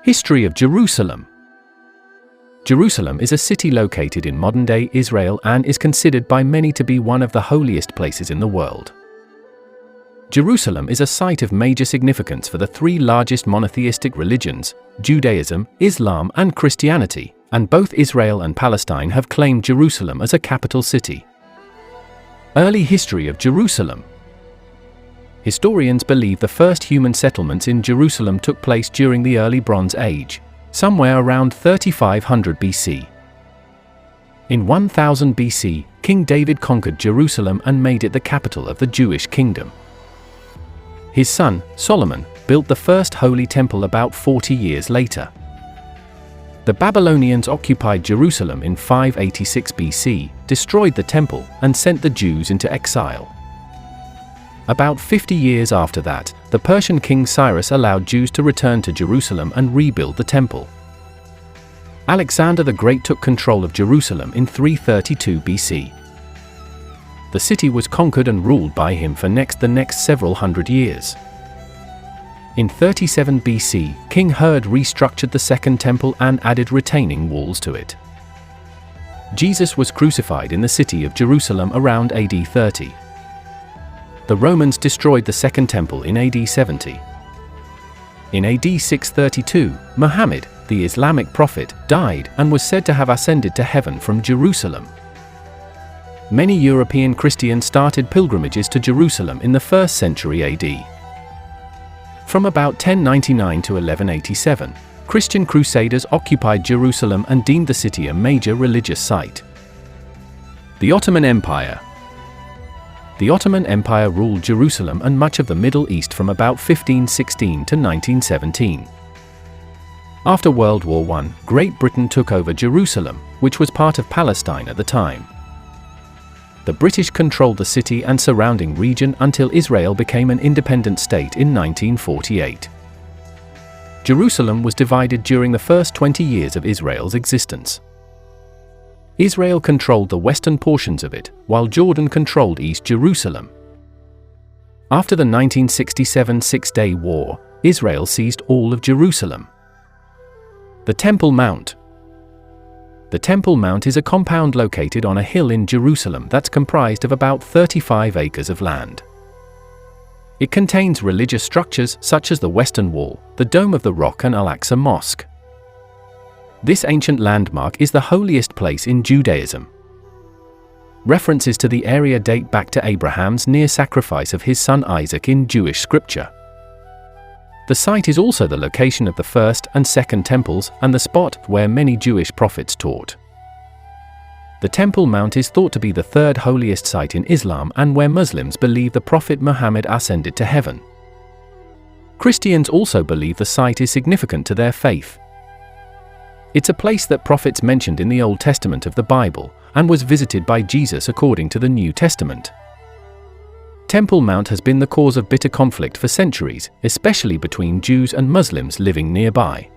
History of Jerusalem. Jerusalem is a city located in modern-day Israel and is considered by many to be one of the holiest places in the world. Jerusalem is a site of major significance for the three largest monotheistic religions, Judaism, Islam, and Christianity, and both Israel and Palestine have claimed Jerusalem as a capital city. Early history of Jerusalem. Historians believe the first human settlements in Jerusalem took place during the early Bronze Age, somewhere around 3500 BC. In 1000 BC, King David conquered Jerusalem and made it the capital of the Jewish kingdom. His son, Solomon, built the first holy temple about 40 years later. The Babylonians occupied Jerusalem in 586 BC, destroyed the temple, and sent the Jews into exile. About 50 years after that, the Persian king Cyrus allowed Jews to return to Jerusalem and rebuild the temple. Alexander the Great took control of Jerusalem in 332 BC. The city was conquered and ruled by him for the next several hundred years. In 37 BC, King Herod restructured the Second Temple and added retaining walls to it. Jesus was crucified in the city of Jerusalem around AD 30. The Romans destroyed the Second Temple in AD 70. In AD 632, Muhammad, the Islamic prophet, died and was said to have ascended to heaven from Jerusalem. Many European Christians started pilgrimages to Jerusalem in the 1st century AD. From about 1099 to 1187, Christian crusaders occupied Jerusalem and deemed the city a major religious site. The Ottoman Empire. The Ottoman Empire ruled Jerusalem and much of the Middle East from about 1516 to 1917. After World War I, Great Britain took over Jerusalem, which was part of Palestine at the time. The British controlled the city and surrounding region until Israel became an independent state in 1948. Jerusalem was divided during the first 20 years of Israel's existence. Israel controlled the western portions of it, while Jordan controlled East Jerusalem. After the 1967 Six-Day War, Israel seized all of Jerusalem. The Temple Mount. The Temple Mount is a compound located on a hill in Jerusalem that's comprised of about 35 acres of land. It contains religious structures such as the Western Wall, the Dome of the Rock, and Al-Aqsa Mosque. This ancient landmark is the holiest place in Judaism. References to the area date back to Abraham's near sacrifice of his son Isaac in Jewish scripture. The site is also the location of the First and Second Temples and the spot where many Jewish prophets taught. The Temple Mount is thought to be the third holiest site in Islam and where Muslims believe the Prophet Muhammad ascended to heaven. Christians also believe the site is significant to their faith. It's a place that prophets mentioned in the Old Testament of the Bible, and was visited by Jesus according to the New Testament. Temple Mount has been the cause of bitter conflict for centuries, especially between Jews and Muslims living nearby.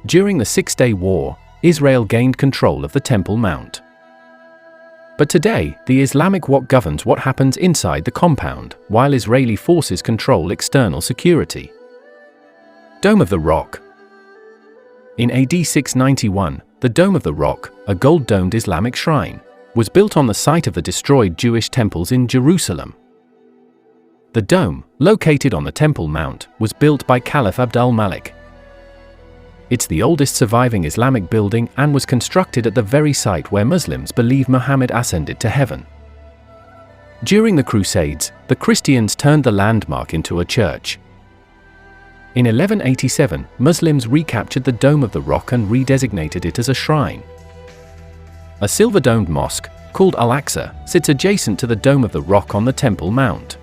During the Six-Day War, Israel gained control of the Temple Mount. But today, the Islamic Waqf governs what happens inside the compound, while Israeli forces control external security. Dome of the Rock. In AD 691, the Dome of the Rock, a gold-domed Islamic shrine, was built on the site of the destroyed Jewish temples in Jerusalem. The dome, located on the Temple Mount, was built by Caliph Abd al-Malik. It's the oldest surviving Islamic building and was constructed at the very site where Muslims believe Muhammad ascended to heaven. During the Crusades, the Christians turned the landmark into a church. In 1187, Muslims recaptured the Dome of the Rock and redesignated it as a shrine. A silver-domed mosque, called Al-Aqsa, sits adjacent to the Dome of the Rock on the Temple Mount.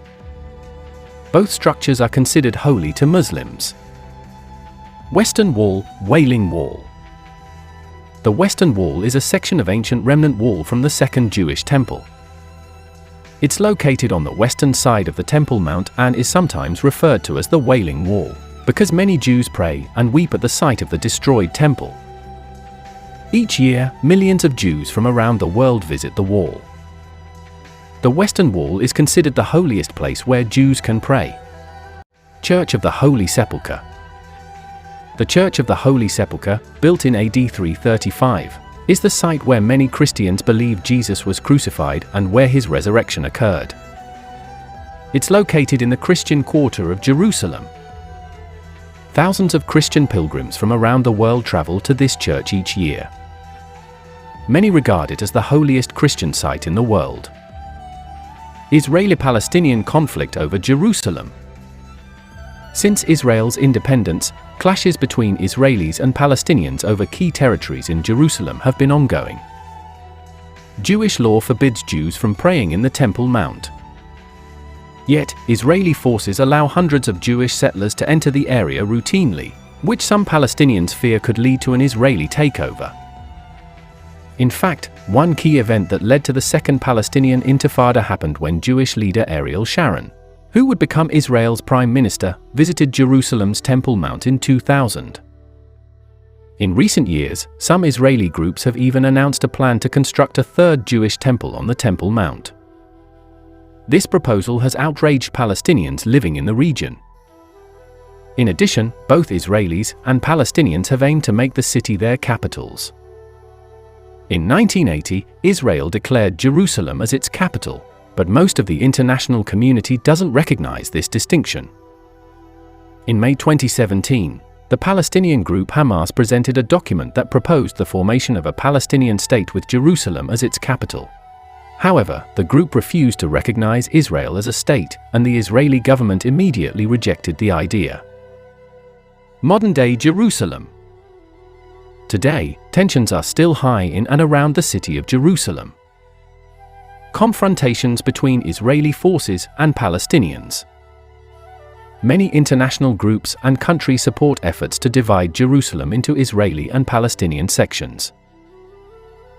Both structures are considered holy to Muslims. Western Wall, Wailing Wall. The Western Wall is a section of ancient remnant wall from the Second Jewish Temple. It's located on the western side of the Temple Mount and is sometimes referred to as the Wailing Wall, because many Jews pray and weep at the sight of the destroyed temple. Each year, millions of Jews from around the world visit the wall. The Western Wall is considered the holiest place where Jews can pray. Church of the Holy Sepulchre. The Church of the Holy Sepulchre, built in AD 335, is the site where many Christians believe Jesus was crucified and where his resurrection occurred. It's located in the Christian quarter of Jerusalem. Thousands of Christian pilgrims from around the world travel to this church each year. Many regard it as the holiest Christian site in the world. Israeli-Palestinian conflict over Jerusalem. Since Israel's independence, clashes between Israelis and Palestinians over key territories in Jerusalem have been ongoing. Jewish law forbids Jews from praying in the Temple Mount. Yet, Israeli forces allow hundreds of Jewish settlers to enter the area routinely, which some Palestinians fear could lead to an Israeli takeover. In fact, one key event that led to the Second Palestinian Intifada happened when Jewish leader Ariel Sharon, who would become Israel's prime minister, visited Jerusalem's Temple Mount in 2000. In recent years, some Israeli groups have even announced a plan to construct a third Jewish temple on the Temple Mount. This proposal has outraged Palestinians living in the region. In addition, both Israelis and Palestinians have aimed to make the city their capitals. In 1980, Israel declared Jerusalem as its capital, but most of the international community doesn't recognize this distinction. In May 2017, the Palestinian group Hamas presented a document that proposed the formation of a Palestinian state with Jerusalem as its capital. However, the group refused to recognize Israel as a state, and the Israeli government immediately rejected the idea. Modern-day Jerusalem. Today, tensions are still high in and around the city of Jerusalem. Confrontations between Israeli forces and Palestinians. Many international groups and countries support efforts to divide Jerusalem into Israeli and Palestinian sections.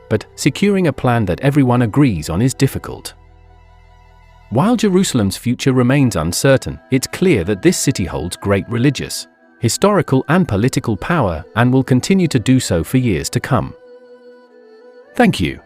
But securing a plan that everyone agrees on is difficult. While Jerusalem's future remains uncertain, it's clear that this city holds great religious, historical and political power and will continue to do so for years to come. Thank you.